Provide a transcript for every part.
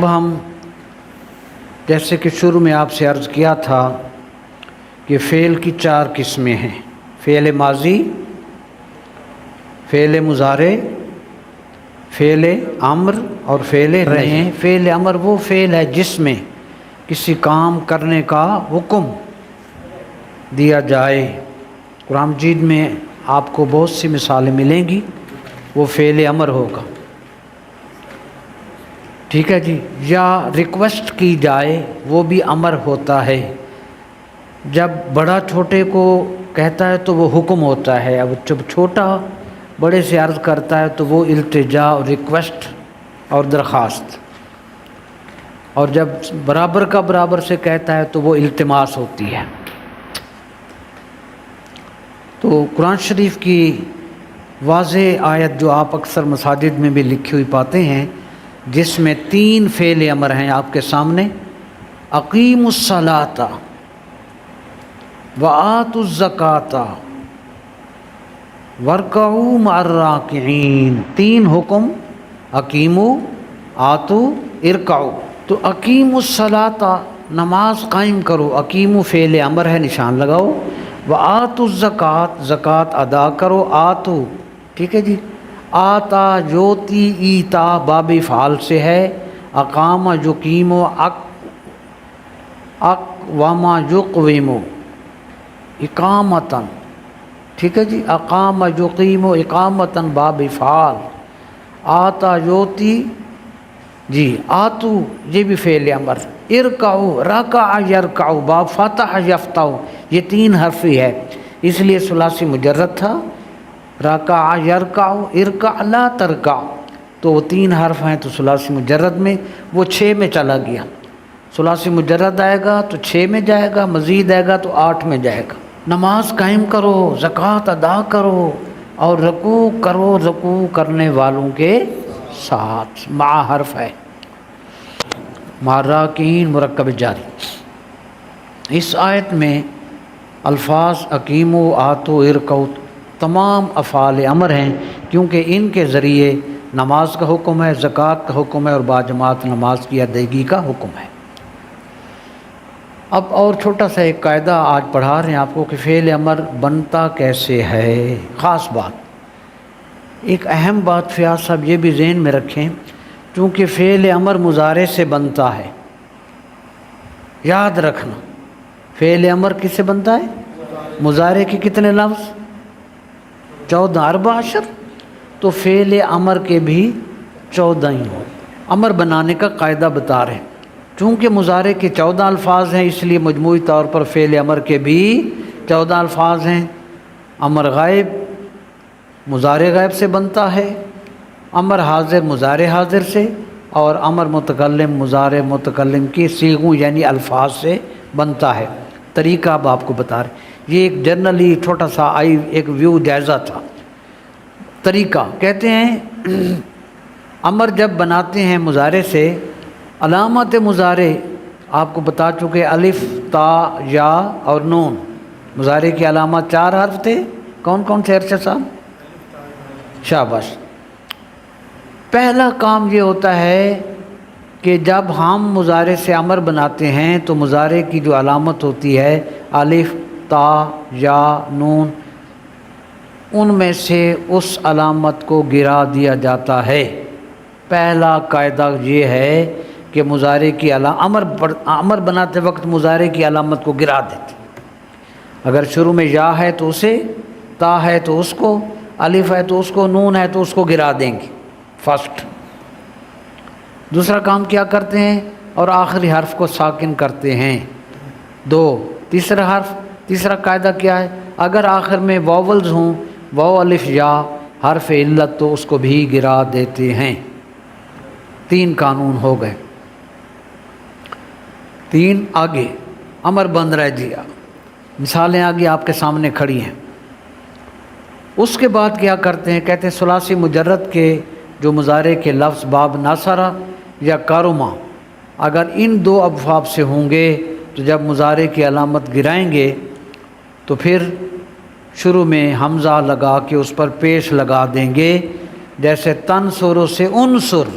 اب ہم جیسے کہ شروع میں آپ سے عرض کیا تھا کہ فعل کی 4 قسمیں ہیں: فعل ماضی، فعل مضارع، فعل امر اور فعل رہے۔ فعل امر وہ فعل ہے جس میں کسی کام کرنے کا حکم دیا جائے۔ قرآن مجید میں آپ کو بہت سی مثالیں ملیں گی، وہ فعل امر ہوگا، ٹھیک ہے جی۔ یا ریکویسٹ کی جائے، وہ بھی امر ہوتا ہے۔ جب بڑا چھوٹے کو کہتا ہے تو وہ حکم ہوتا ہے، اب جب چھوٹا بڑے سے عرض کرتا ہے تو وہ التجا اور ریکویسٹ اور درخواست، اور جب برابر کا برابر سے کہتا ہے تو وہ التماس ہوتی ہے۔ تو قرآن شریف کی واضح آیت جو آپ اکثر مساجد میں بھی لکھی ہوئی پاتے ہیں، جس میں 3 فعل امر ہیں آپ کے سامنے: اقیموا الصلاۃ وآتوا الزکاۃ وارکعوا مع الراکعین۔ 3 حکم: اقیموا، آتوا، ارکعوا۔ تو اقیموا الصلاۃ، نماز قائم کرو، اقیموا فعل امر ہے، نشان لگاؤ۔ وآتوا الزکاۃ، زکوٰۃ ادا کرو، آتوا، ٹھیک ہے جی۔ آتا یوتی ایتا باب فعال سے ہے۔ اقام یقیم اقوام یقوم اقامتاً، ٹھیک ہے جی۔ اقام یقیم اقامتاً باب فعال۔ آتا یوتی، جی آتو یہ بھی فعل امر۔ ارکعو، رکع یرکع باب فتح یفتح، یہ 3 حرفی ہے، اس لیے ثلاثی مجرد تھا۔ رکع یرکع، ارکع لا ترکع، تو وہ 3 حرف ہیں تو ثلاثی مجرد میں، وہ 6 میں چلا گیا۔ ثلاثی مجرد آئے گا تو 6 میں جائے گا، مزید آئے گا تو 8 میں جائے گا۔ نماز قائم کرو، زکوٰۃ ادا کرو، اور رکوع کرو رکوع کرنے والوں کے ساتھ، مع حرف ہے، مع راکعین مرکب جاری۔ اس آیت میں الفاظ اقیموا، آتوا، ارکعوا تمام افعال امر ہیں، کیونکہ ان کے ذریعے نماز کا حکم ہے، زکوٰۃ کا حکم ہے، اور باجماعت نماز کی ادائیگی کا حکم ہے۔ اب اور چھوٹا سا ایک قاعدہ آج پڑھا رہے ہیں آپ کو کہ فعل امر بنتا کیسے ہے۔ خاص بات، ایک اہم بات فیاض صاحب یہ بھی ذہن میں رکھیں، چونکہ فعل امر مضارع سے بنتا ہے، یاد رکھنا۔ فعل امر کس سے بنتا ہے؟ مضارع کے کتنے لفظ؟ 14 14، تو فعل امر کے بھی 14 ہی ہوں۔ امر بنانے کا قاعدہ بتا رہے ہیں، چونکہ مضارع کے 14 الفاظ ہیں، اس لیے مجموعی طور پر فعل امر کے بھی 14 الفاظ ہیں۔ امر غائب مضارع غائب سے بنتا ہے، امر حاضر مضارع حاضر سے، اور امر متکلم مضارع متکلم کے صیغوں یعنی الفاظ سے بنتا ہے۔ طریقہ اب آپ کو بتا رہے ہیں، یہ ایک جنرلی چھوٹا سا ایک ویو جائزہ تھا۔ طریقہ کہتے ہیں، امر جب بناتے ہیں مضارع سے، علامت مضارع آپ کو بتا چکے، الف، تا، یا اور نون۔ مضارع کی علامات 4 حرف تھے، کون کون سے ارشد صاحب؟ شاباش۔ پہلا کام یہ ہوتا ہے کہ جب ہم مضارع سے امر بناتے ہیں تو مضارع کی جو علامت ہوتی ہے، الف، تا، یا، نون، ان میں سے اس علامت کو گرا دیا جاتا ہے۔ پہلا قاعدہ یہ ہے کہ مضارع کی امر بناتے وقت مضارع کی علامت کو گرا دیتے۔ اگر شروع میں یا ہے تو اسے، تا ہے تو اس کو، الف ہے تو اس کو، نون ہے تو اس کو گرا دیں گے، فرسٹ۔ دوسرا کام کیا کرتے ہیں؟ اور آخری حرف کو ساکن کرتے ہیں، 2۔ تیسرا قاعدہ کیا ہے؟ اگر آخر میں واولز ہوں، واو، الف، یا، حرف علت، تو اس کو بھی گرا دیتے ہیں۔ 3 قانون ہو گئے۔ 3 آگے امر بن رہا ہے جی، مثالیں آگے آپ کے سامنے کھڑی ہیں۔ اس کے بعد کیا کرتے ہیں؟ کہتے ہیں ثلاثی مجرد کے جو مضارع کے لفظ باب ناصرہ یا کارما، اگر ان 2 ابواب سے ہوں گے تو جب مضارع کی علامت گرائیں گے تو پھر شروع میں حمزہ لگا کے اس پر پیش لگا دیں گے، جیسے تنصر سے انصر،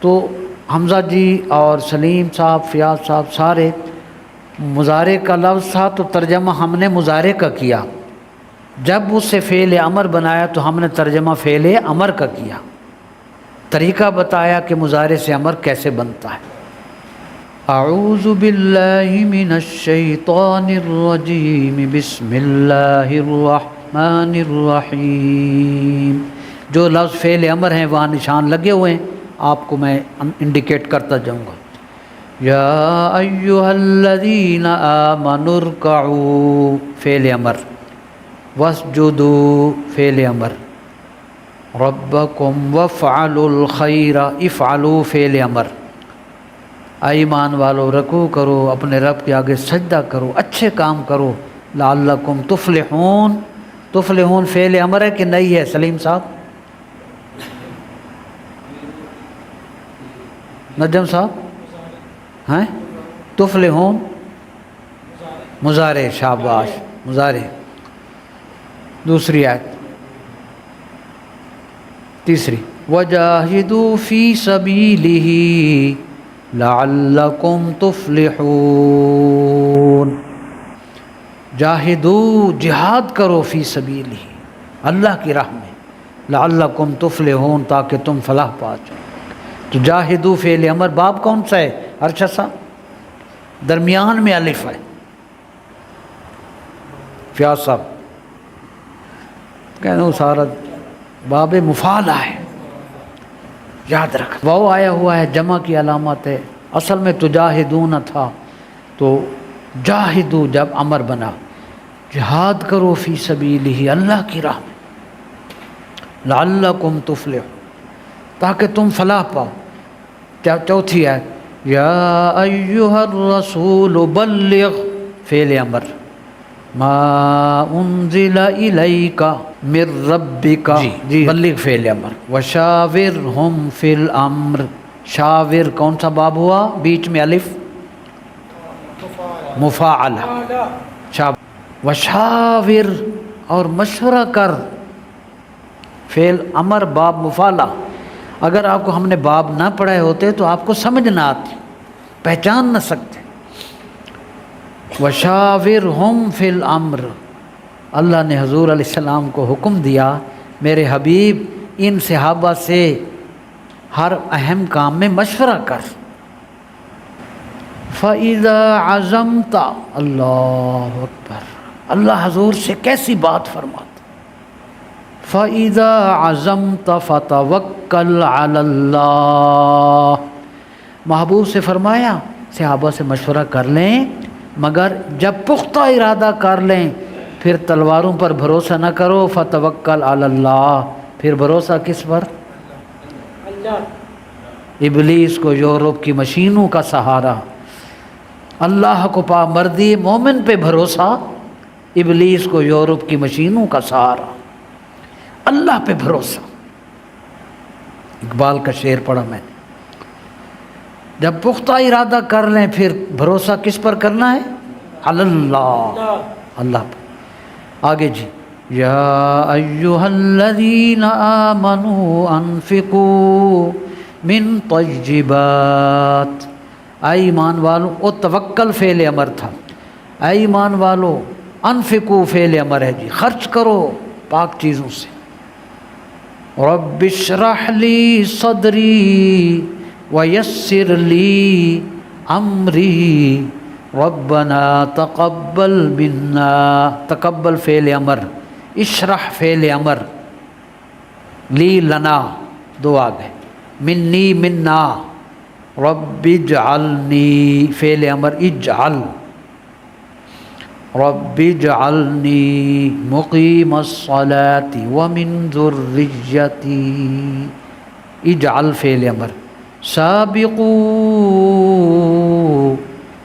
تو حمزہ جی اور سلیم صاحب، فیاض صاحب سارے مضارع کا لفظ تھا تو ترجمہ ہم نے مضارع کا کیا، جب اس سے فعل امر بنایا تو ہم نے ترجمہ فعل امر کا کیا، طریقہ بتایا کہ مضارع سے امر کیسے بنتا ہے۔ اعوذ باللہ من الشیطان الرجیم، بسم اللہ الرحمن الرحیم۔ جو لفظ فعل امر ہیں وہاں نشان لگے ہوئے ہیں، آپ کو میں انڈیکیٹ کرتا جاؤں گا۔ یا ایھا الذین آمنوا ارکعوا فعل امر، واسجدوا فعل امر، ربکم وافعلوا الخیر افعلوا فعل امر۔ اے ایمان والو رکوع کرو، اپنے رب کے آگے سجدہ کرو، اچھے کام کرو، لعلکم تفلحون۔ تفلحون فعل امر ہے کہ نہیں ہے سلیم صاحب؟ نجم صاحب ہیں؟ تفلحون مضارع، شاباش مضارع۔ دوسری آیت، تیسری، وجاہدوا فی سبیلہ لعلکم تفلحون۔ جاہدو جہاد کرو، فی سبیلہ اللہ کی راہ میں، لعلکم تفلحون تاکہ تم فلاح پا جاؤ۔ تو جاہدو فعل امر، باب کون سا ہے ارشد صاحب؟ درمیان میں الف ہے، فیاض صاحب کہنا سارا باب مفعلہ ہے، یاد رکھ۔ واو آیا ہوا ہے، جمع کی علامت ہے، اصل میں تجاہدون تھا، تو جاہدو جب امر بنا، جہاد کرو فی سبیلہ اللہ کی راہ میں، لعلکم تفلحون تاکہ تم فلاح پاؤ۔ چوتھی آیت، یا ایھا الرسول بلغ فعل امر، ما انزل الیک من ربک، جی بلغ فعل امر، وشاورہم فی الامر۔ شاور کون سا باب ہوا؟ بیچ میں الف، مفاعلہ، وشاور اور مشورہ کر، فعل امر باب مفاعلہ۔ اگر آپ کو ہم نے باب نہ پڑھے ہوتے تو آپ کو سمجھ نہ آتی، پہچان نہ سکتے۔ وشاورہم فی الامر، اللہ نے حضور علیہ السلام کو حکم دیا، میرے حبیب ان صحابہ سے ہر اہم کام میں مشورہ کر۔ فَإِذَا عَزَمْتَ، اللہ اکبر، اللہ حضور سے کیسی بات فرماتا۔ فَإِذَا عَزَمْتَ فَتَوَكَّلْ عَلَى اللَّهِ، محبوب سے فرمایا صحابہ سے مشورہ کر لیں، مگر جب پختہ ارادہ کر لیں پھر تلواروں پر بھروسہ نہ کرو۔ فَتَوَكَّلْ عَلَى اللَّهِ، پھر بھروسہ کس پر؟ ابلیس کو یورپ کی مشینوں کا سہارا، اللہ کو پا مردی مومن پہ بھروسہ، ابلیس کو یورپ کی مشینوں کا سہارا، اللہ پہ بھروسہ۔ اقبال کا شعر پڑھا میں نے، جب پختہ ارادہ کر لیں پھر بھروسہ کس پر کرنا ہے؟ علی اللہ، اللہ پر۔ آگے جی، یا ایھا الذین آمنوا انفقوا من طیبات، اے ایمان والو، او توکل فعل امر تھا، اے ایمان والو، انفقوا فعل امر ہے جی، خرچ کرو پاک چیزوں سے۔ رب اشرح لی صدری ویسر لی امری ربنا تقبل منا، تقبل فعل امر، اشرح فعل امر، لی لنا دو آگے، منی منا، رب اجعلنی فعل امر اجعل، رب اجعلنی مقیم الصلاة ومن ذریتی، اجعل فعل امر، سابقوا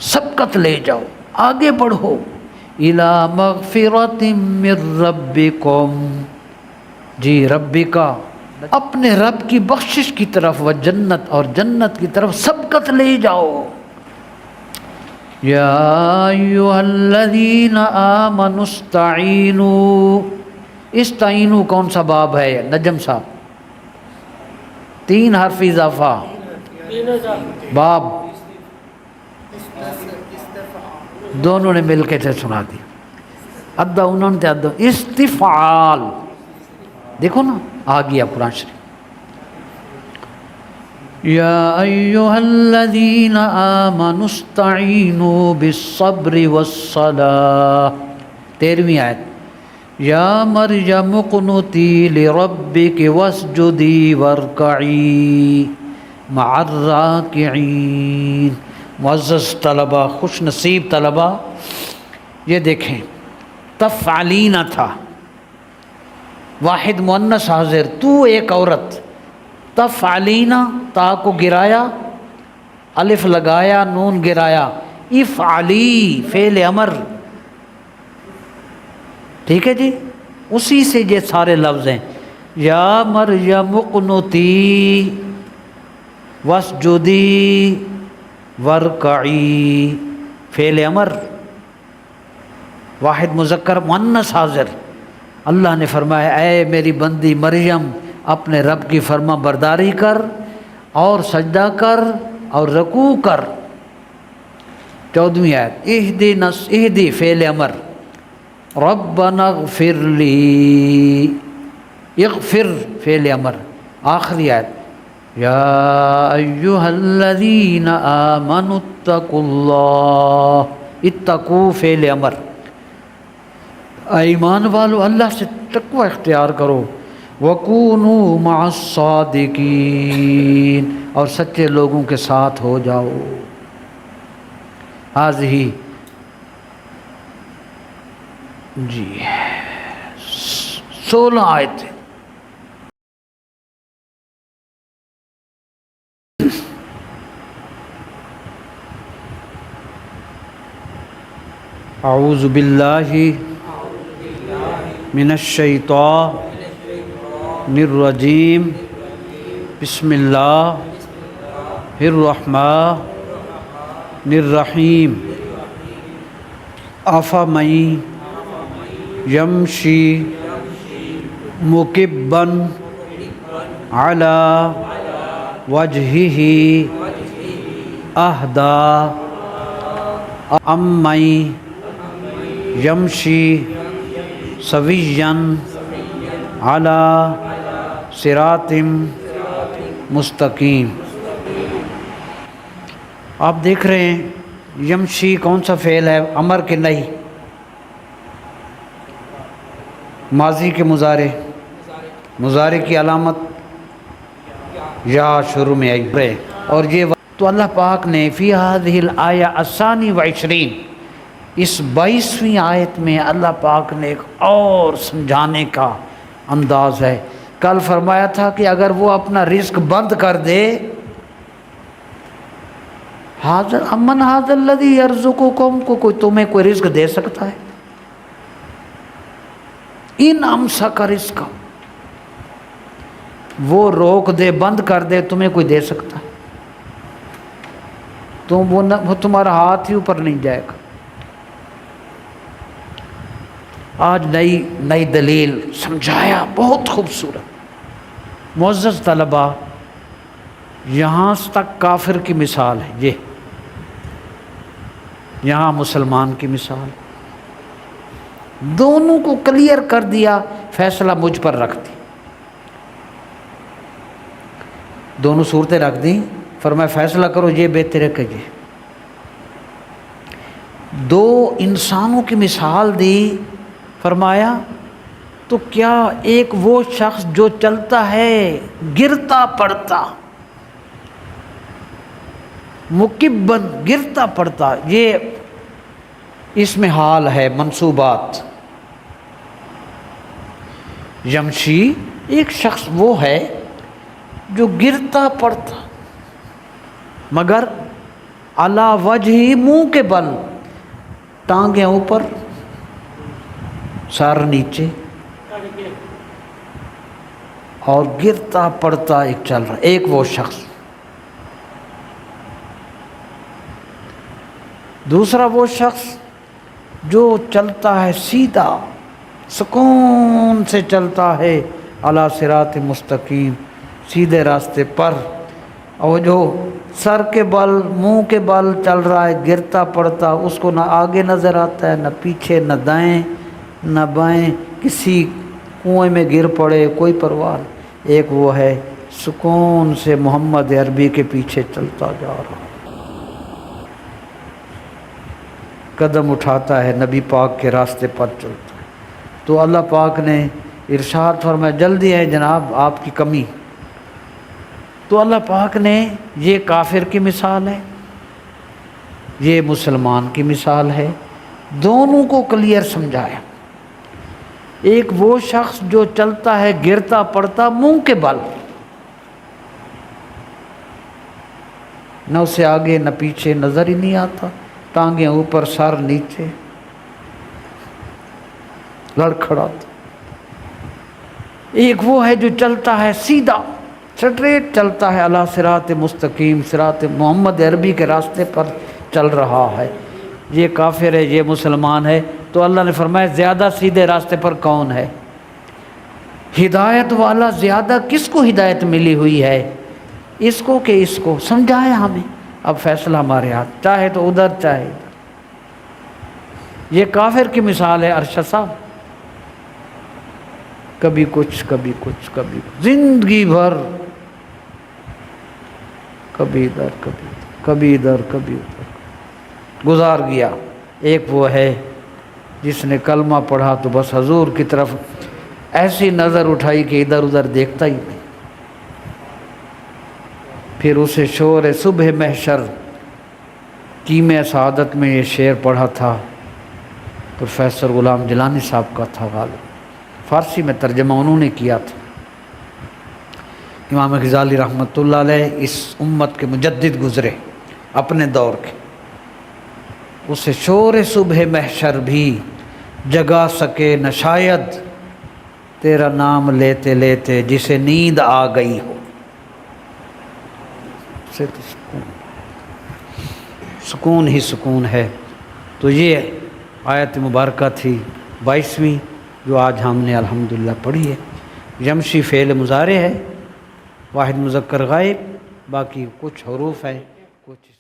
سبقت لے جاؤ، آگے بڑھو، الی مغفرۃ من ربکم، جی ربی کا اپنے رب کی بخشش کی طرف، و جنت اور جنت کی طرف سبقت لے جاؤ۔ یا ایھا الذین آمنوا استعینوا، استعینوا کون سا باب ہے نجم صاحب؟ 3 حرف اضافہ، باب دونوں نے مل کے سنا دی، ادھا انہوں نے ادھا استفعال، دیکھو نا آ گیا قرآن شریف، یا ایہا الذین آمنوا استعینوا بالصبر والصلاة، 13ویں آیت، یا مریم اقنتی لربک واسجدی وارکعی مع الراکعین۔ معزز طلبہ، خوش نصیب طلبہ، یہ دیکھیں تفعلینا تھا، واحد مؤنث حاضر، تو ایک عورت، تفعلینا تا کو گرایا، الف لگایا، نون گرایا، افعلی فعل امر، ٹھیک ہے جی، اسی سے یہ سارے لفظ ہیں، یا مریم اقنتی واسجدی وارکعی، فعل امر، واحد مذکر مؤنث حاضر۔ اللہ نے فرمایا اے میری بندی مریم اپنے رب کی فرما برداری کر اور سجدہ کر اور رکوع کر۔ 14ویں آیت، اہدی فعل امر، ربنا اغفر لی، اغفر فعل امر، آخری آیت، یا ایہا الذین آمنوا اتقوا اللہ، اتقوا فعل امر، ایمان والو اللہ سے تقوی اختیار کرو، وَكُونُوا مَعَ الصَّادِقِينَ، اور سچے لوگوں کے ساتھ ہو جاؤ۔ ہذہ جی 16 آیت، اعوذ باللہ من الشیطان الرجیم، بسم اللہ الرحمن الرحیم، افمن یمشی مکبا علی وجہہ اہدی امن یمشی سویا علی صراط مستقیم۔ آپ دیکھ رہے ہیں یمشی کون سا فعل ہے، امر کے نہیں، ماضی کے مضارع، مضارع کی علامت یا شروع میں آئی ہے، اور یہ تو اللہ پاک نے فی ہذہ الآیہ الثانی وعشرین، اس 22ویں آیت میں اللہ پاک نے ایک اور سمجھانے کا انداز ہے۔ کل فرمایا تھا کہ اگر وہ اپنا رزق بند کر دے، امن ھذا الذی یرزقکم، کو کوئی تمہیں کوئی رزق دے سکتا ہے؟ ان امسک رزق، وہ روک دے، بند کر دے، تمہیں کوئی دے سکتا ہے؟ تو وہ تمہارا ہاتھ ہی اوپر نہیں جائے گا۔ آج نئی دلیل سمجھایا، بہت خوبصورت۔ معزز طلبہ، یہاں تک کافر کی مثال ہے، یہ یہاں مسلمان کی مثال، دونوں کو کلیئر کر دیا، فیصلہ مجھ پر رکھ دی، دونوں صورتیں رکھ دیں، فرمایا فیصلہ کرو، یہ بہتر ہے کہ یہ۔ دو انسانوں کی مثال دی، فرمایا تو کیا ایک وہ شخص جو چلتا ہے گرتا پڑتا، مکبن گرتا پڑتا، یہ اس میں حال ہے، منصوبات۔ یمشی ایک شخص وہ ہے جو گرتا پڑتا، مگر علی وجہ، منہ کے بل، ٹانگیں اوپر، سر نیچے، اور گرتا پڑتا ایک چل رہا، ایک وہ شخص۔ دوسرا وہ شخص جو چلتا ہے سیدھا، سکون سے چلتا ہے، علی صراط مستقیم، سیدھے راستے پر، اور جو سر کے بل منہ کے بل چل رہا ہے، گرتا پڑتا، اس کو نہ آگے نظر آتا ہے، نہ پیچھے، نہ دائیں نہ بائیں، کسی کنویں میں گر پڑے کوئی پرواہ نہیں۔ ایک وہ ہے سکون سے محمد عربی کے پیچھے چلتا جا رہا، قدم اٹھاتا ہے، نبی پاک کے راستے پر چلتا ہے۔ تو اللہ پاک نے ارشاد فرمایا جلدی ہے جناب آپ کی کمی۔ تو اللہ پاک نے یہ کافر کی مثال ہے، یہ مسلمان کی مثال ہے، دونوں کو کلیئر سمجھایا۔ ایک وہ شخص جو چلتا ہے گرتا پڑتا منہ کے بل، نہ اسے آگے نہ پیچھے نظر ہی نہیں آتا، ٹانگیں اوپر سر نیچے لڑکھڑاتا۔ ایک وہ ہے جو چلتا ہے سیدھا سٹریٹ چلتا ہے، اللہ صراط مستقیم، صراط محمد عربی کے راستے پر چل رہا ہے۔ یہ کافر ہے، یہ مسلمان ہے۔ تو اللہ نے فرمایا زیادہ سیدھے راستے پر کون ہے؟ ہدایت والا زیادہ کس کو ہدایت ملی ہوئی ہے؟ اس کو کہ اس کو؟ سمجھایا ہمیں، اب فیصلہ ہمارے ہاتھ، چاہے تو ادھر چاہے ادھر۔ یہ کافر کی مثال ہے ارشد صاحب، کبھی کچھ کبھی کچھ کبھی کچھ، زندگی بھر کبھی ادھر کبھی ادھر کبھی ادھر کبھی ادھر گزار گیا۔ ایک وہ ہے جس نے کلمہ پڑھا تو بس حضور کی طرف ایسی نظر اٹھائی کہ ادھر ادھر دیکھتا ہی نہیں۔ پھر اسے شور صبح محشر کیمیا سعادت میں یہ شعر پڑھا تھا، پروفیسر غلام جیلانی صاحب کا تھا، غالب فارسی میں ترجمہ انہوں نے کیا تھا۔ امام غزالی رحمۃ اللہ علیہ اس امت کے مجدد گزرے اپنے دور کے، اسے شور صبح محشر بھی جگا سکے نہ شاید، تیرا نام لیتے لیتے جسے نیند آ گئی ہو۔ سے تو سکون ہی سکون ہے۔ تو یہ آیت مبارکہ تھی 22ویں جو آج ہم نے الحمدللہ پڑھی ہے۔ یمشی فعل مضارع ہے، واحد مذکر غائب، باقی کچھ حروف ہے کچھ